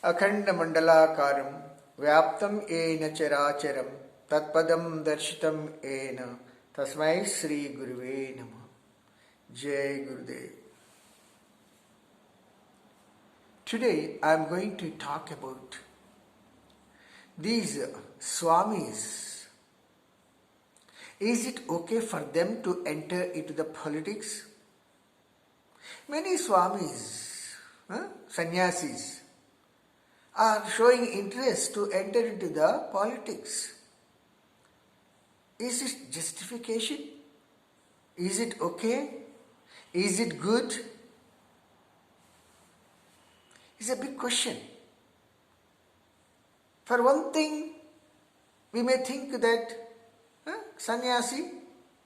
अखंडमंडलाकारं व्याप्तं येन चराचरं तत्पदं दर्शितं येन तस्मै श्री गुरुवे नमः. Jai Gurudev. Today I am going to talk about these Swamis. Is it okay for them to enter into the politics? Many Swamis, sannyasis, are showing interest to enter into the politics. Is it justification? Is it okay? Is it good? It's a big question. For one thing, we may think that sannyasi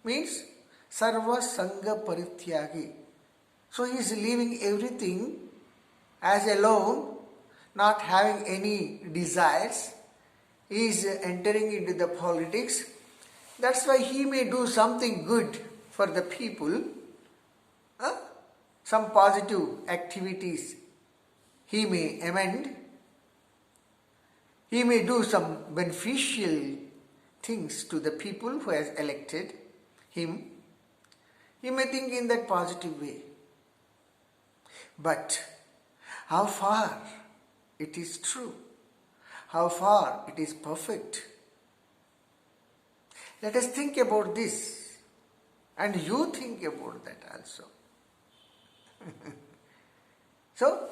means sarva sangha parityagi. So he is leaving everything as alone, not having any desires. He is entering into the politics. That's why he may do something good for the people. Some positive activities he may amend. He may do some beneficial things to the people who has elected him. He may think in that positive way. But how far it is true? How far it is perfect? Let us think about this, and you think about that also. So,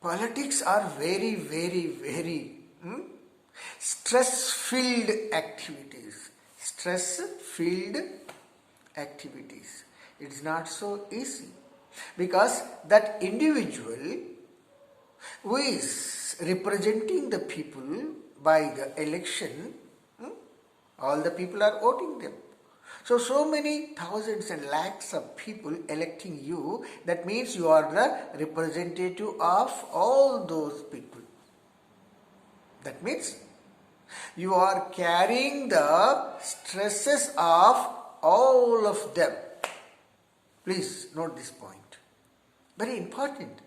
politics are very, very, very stress-filled activities. Stress-filled activities. It's not so easy, because that individual who is representing the people by the election, all the people are voting them. So many thousands and lakhs of people electing you, that means you are the representative of all those people. That means you are carrying the stresses of all of them. Please note this point. Very important.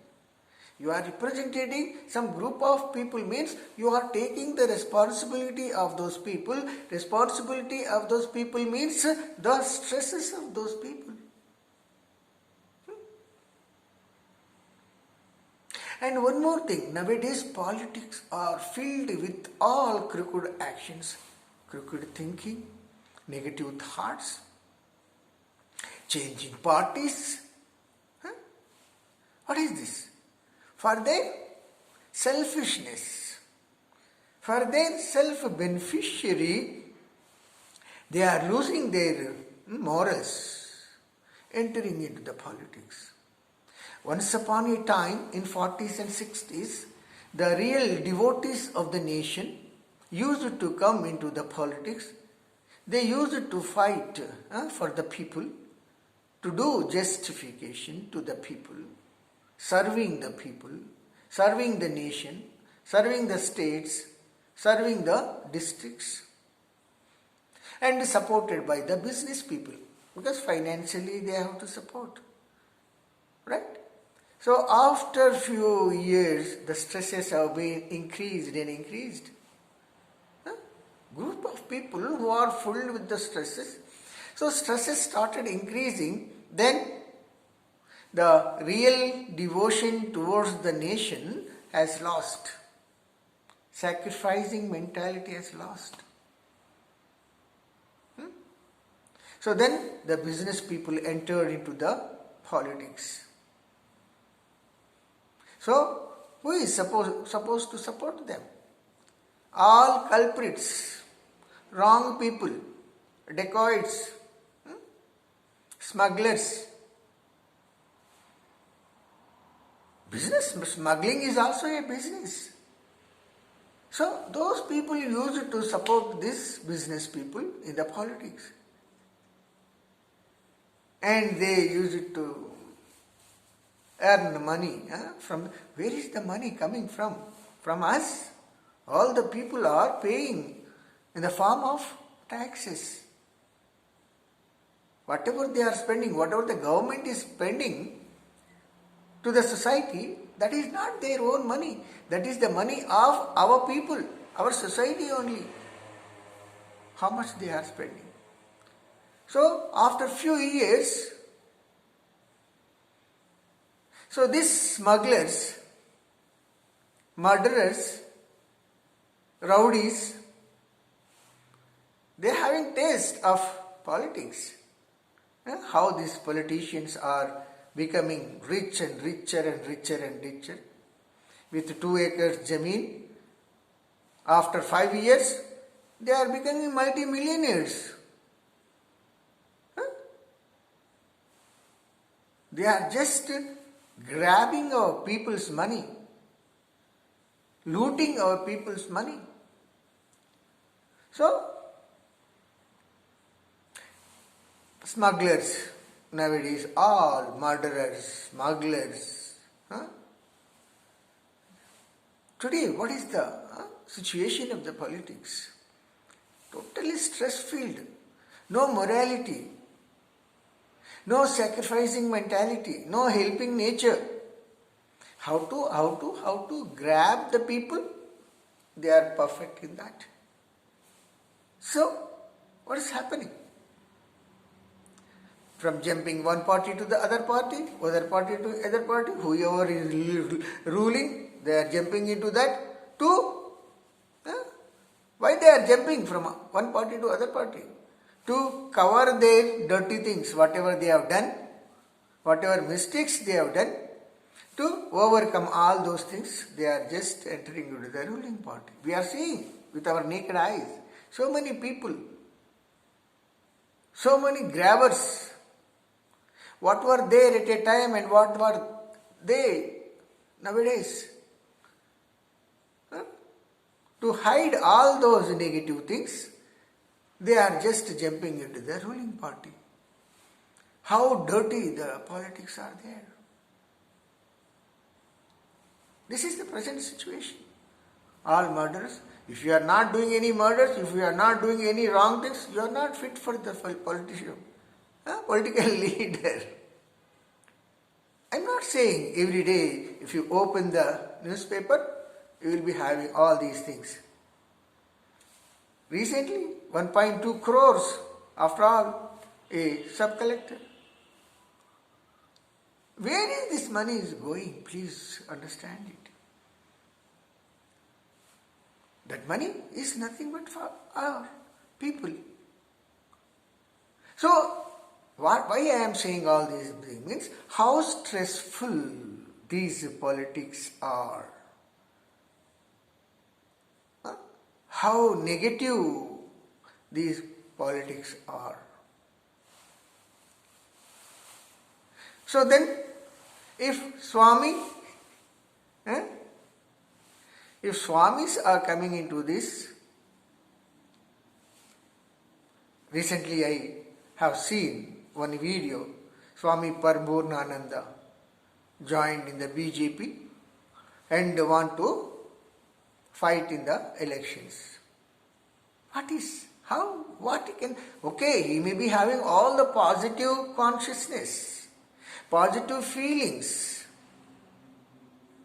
You are representing some group of people, means you are taking the responsibility of those people. Responsibility of those people means the stresses of those people. And one more thing, nowadays politics are filled with all crooked actions, crooked thinking, negative thoughts, changing parties. What is this? For their selfishness, for their self-beneficiary, they are losing their morals, entering into the politics. Once upon a time, in 40s and 60s, the real devotees of the nation used to come into the politics. They used to fight for the people, to do justification to the people, serving the people, serving the nation, serving the states, serving the districts, and supported by the business people, because financially they have to support. Right? So after few years, the stresses have been increased and increased. Group of people who are full with the stresses. So stresses started increasing, then the real devotion towards the nation has lost. Sacrificing mentality has lost. So then the business people entered into the politics. So who is supposed to support them? All culprits, wrong people, dacoits, smugglers. Business smuggling is also a business. So those people used to support these business people in the politics. And they used to earn money from. Where is the money coming from? From us. All the people are paying in the form of taxes. Whatever they are spending, whatever the government is spending, to the society, that is not their own money. That is the money of our people, our society only. How much they are spending. So after few years, so these smugglers, murderers, rowdies, they are having taste of politics. How these politicians are becoming rich and richer and richer and richer. With 2 acres zameen, after 5 years, they are becoming multi-millionaires. They are just grabbing our people's money, looting our people's money. So, smugglers nowadays, all murderers, smugglers. Today, what is the situation of the politics? Totally stress-filled, no morality, no sacrificing mentality, no helping nature. How to grab the people? They are perfect in that. So, what is happening? From jumping one party to the other party to other party, whoever is ruling, they are jumping into that too. Why they are jumping from one party to other party? To cover their dirty things, whatever they have done, whatever mistakes they have done, to overcome all those things, they are just entering into the ruling party. We are seeing with our naked eyes so many people, so many grabbers. What were there at a time and what were they nowadays? To hide all those negative things, they are just jumping into the ruling party. How dirty the politics are there. This is the present situation. All murderers. If you are not doing any murders, if you are not doing any wrong things, you are not fit for the politician, political leader. I am not saying every day if you open the newspaper, you will be having all these things. Recently, 1.2 crores, after all, a sub-collector. Where is this money is going? Please understand it. That money is nothing but for our people. So, why I am saying all these things means how stressful these politics are. How negative these politics are. So then, if Swamis are coming into this, recently I have seen one video, Swami Paramburnananda joined in the BJP and want to fight in the elections. What he can, okay, he may be having all the positive consciousness, positive feelings,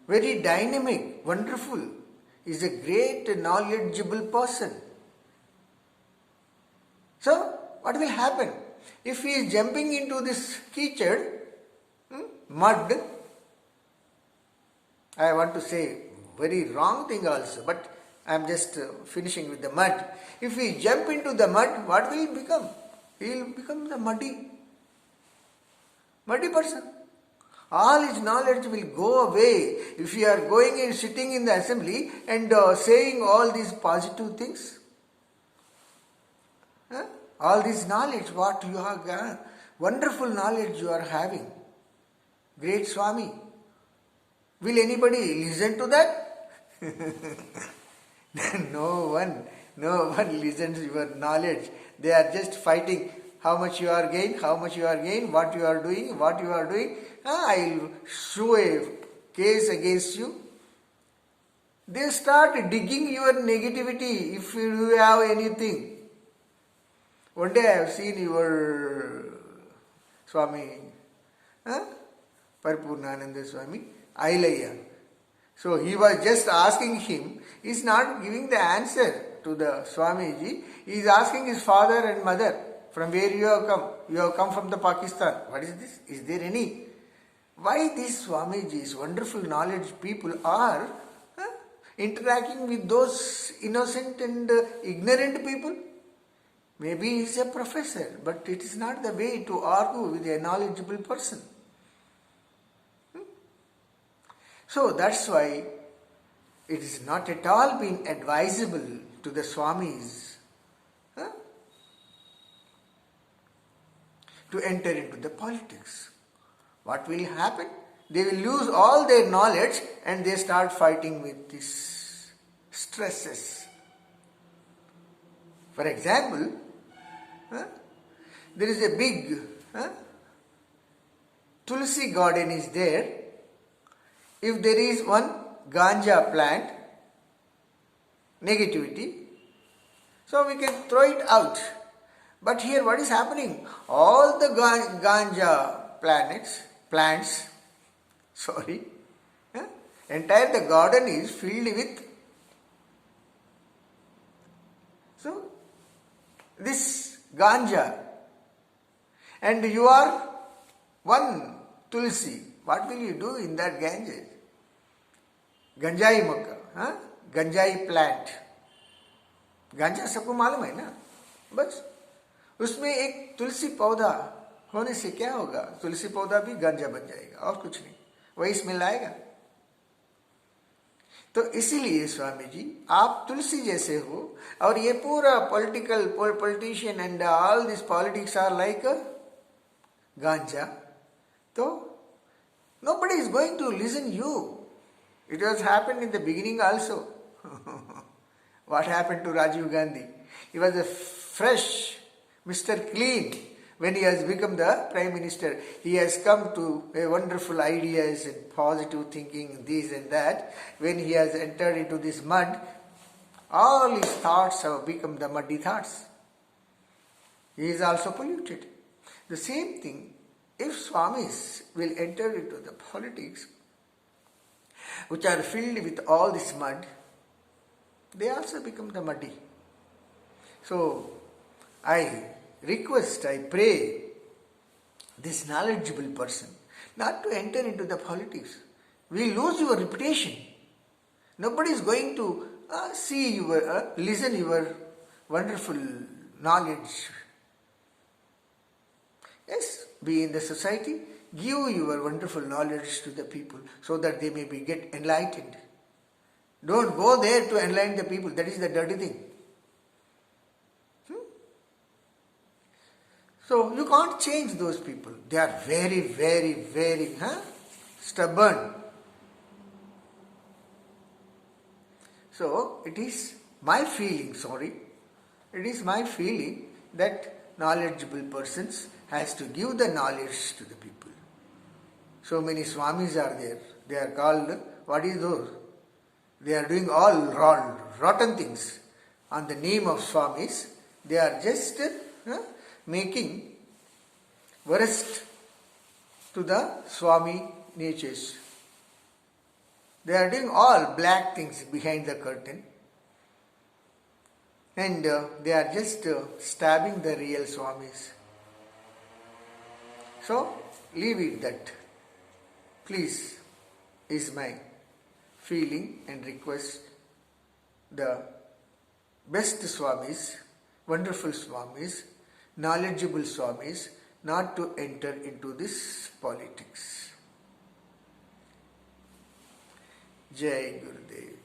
very dynamic, wonderful, is a great knowledgeable person. So, what will happen? If he is jumping into this keychad, mud, I want to say very wrong thing also, but I am just finishing with the mud. If we jump into the mud, what will he become? He will become the muddy person. All his knowledge will go away if you are going and sitting in the assembly and saying all these positive things. All this knowledge, what you have, wonderful knowledge you are having. Great Swami. Will anybody listen to that? No one listens to your knowledge. They are just fighting how much you are gain, what you are doing. I will show a case against you. They start digging your negativity if you have anything. One day I have seen your Swami Paripurnananda Swami, Ailaya. So he was just asking him, he is not giving the answer to the Swamiji, he is asking his father and mother, from where you have come? You have come from the Pakistan. What is this? Is there any? Why these Swamijis, wonderful knowledge people are interacting with those innocent and ignorant people? Maybe he is a professor, but it is not the way to argue with a knowledgeable person. So that's why it is not at all been advisable to the Swamis to enter into the politics. What will happen? They will lose all their knowledge and they start fighting with these stresses. For example, there is a big Tulsi garden is there. If there is one ganja plant, negativity, so we can throw it out. But here what is happening? All the ganja plants, entire the garden is filled with, so this ganja, and you are one tulsi. What will you do in that Ganges? Ganjai makka, ganjai plant. गांजा सबको मालूम है ना, बस उसमें एक तुलसी पौधा होने से क्या होगा? तुलसी पौधा भी गांजा बन जाएगा और कुछ नहीं, वही स्मेल आएगा. तो इसीलिए स्वामी जी आप तुलसी जैसे हो और ये पूरा politician and all this politics are like ganja. तो nobody is going to listen you. It was happened in the beginning also. What happened to Rajiv Gandhi? He was a fresh Mr. Clean when he has become the Prime Minister. He has come to wonderful ideas and positive thinking, this and that. When he has entered into this mud, all his thoughts have become the muddy thoughts. He is also polluted. The same thing, if Swamis will enter into the politics, which are filled with all this mud, they also become the muddy. So, I request, I pray this knowledgeable person not to enter into the politics. We lose your reputation. Nobody is going to see your, listen your wonderful knowledge. Yes, be in the society, give your wonderful knowledge to the people so that they may get enlightened. Don't go there to enlighten the people. That is the dirty thing. So you can't change those people. They are very, very, very stubborn. So it is my feeling, it is my feeling that knowledgeable persons has to give the knowledge to the people. So many Swamis are there. They are called, what is those? They are doing all rotten things. On the name of Swamis, they are just making worst to the Swami natures. They are doing all black things behind the curtain. And they are just stabbing the real Swamis. So, leave it that. Please, is my feeling and request the best Swamis, wonderful Swamis, knowledgeable Swamis, not to enter into this politics. Jai Gurudev.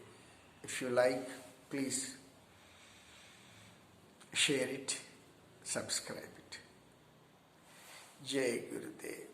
If you like, please share it, subscribe it. Jai Gurudev.